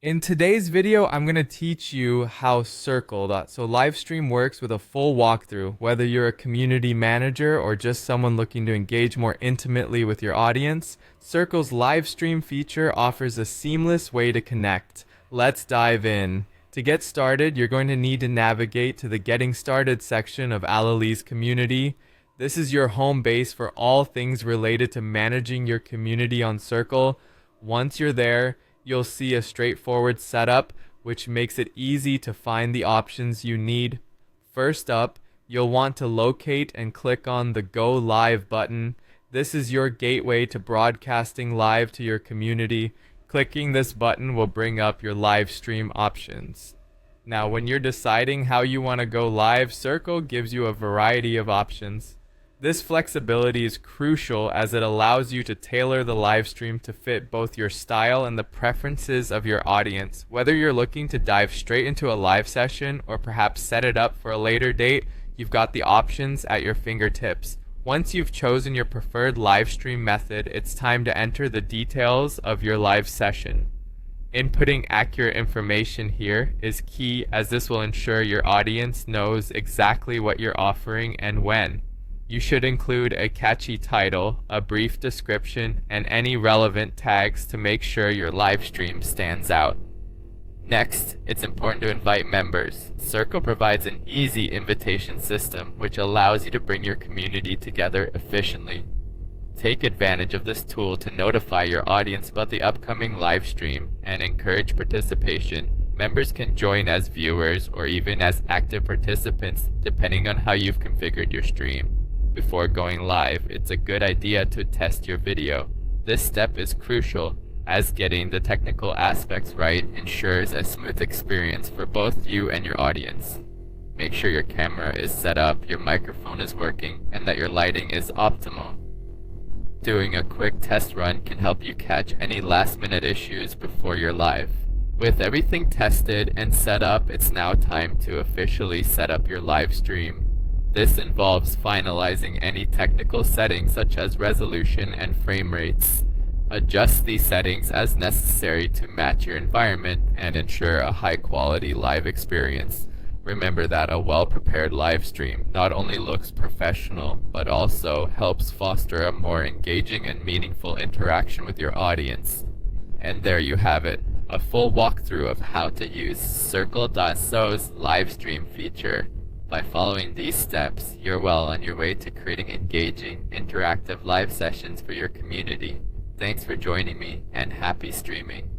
In today's video, I'm going to teach you how Circle.so Livestream works with a full walkthrough, whether you're a community manager or just someone looking to engage more intimately with your audience. Circle's Livestream feature offers a seamless way to connect. Let's dive in. To get started, you're going to need to navigate to the Getting Started section of Alali's community. This is your home base for all things related to managing your community on Circle. Once you're there, you'll see a straightforward setup, which makes it easy to find the options you need. First up, you'll want to locate and click on the Go Live button. This is your gateway to broadcasting live to your community. Clicking this button will bring up your live stream options. Now, when you're deciding how you want to go live, Circle gives you a variety of options. This flexibility is crucial as it allows you to tailor the live stream to fit both your style and the preferences of your audience. Whether you're looking to dive straight into a live session or perhaps set it up for a later date, you've got the options at your fingertips. Once you've chosen your preferred live stream method, it's time to enter the details of your live session. Inputting accurate information here is key, as this will ensure your audience knows exactly what you're offering and when. You should include a catchy title, a brief description, and any relevant tags to make sure your live stream stands out. Next, it's important to invite members. Circle provides an easy invitation system which allows you to bring your community together efficiently. Take advantage of this tool to notify your audience about the upcoming live stream and encourage participation. Members can join as viewers or even as active participants depending on how you've configured your stream. Before going live, it's a good idea to test your video. This step is crucial, as getting the technical aspects right ensures a smooth experience for both you and your audience. Make sure your camera is set up, your microphone is working, and that your lighting is optimal. Doing a quick test run can help you catch any last-minute issues before you're live. With everything tested and set up, it's now time to officially set up your live stream. This involves finalizing any technical settings such as resolution and frame rates. Adjust these settings as necessary to match your environment and ensure a high-quality live experience. Remember that a well-prepared live stream not only looks professional, but also helps foster a more engaging and meaningful interaction with your audience. And there you have it, a full walkthrough of how to use Circle.so's live stream feature. By following these steps, you're well on your way to creating engaging, interactive live sessions for your community. Thanks for joining me, and happy streaming.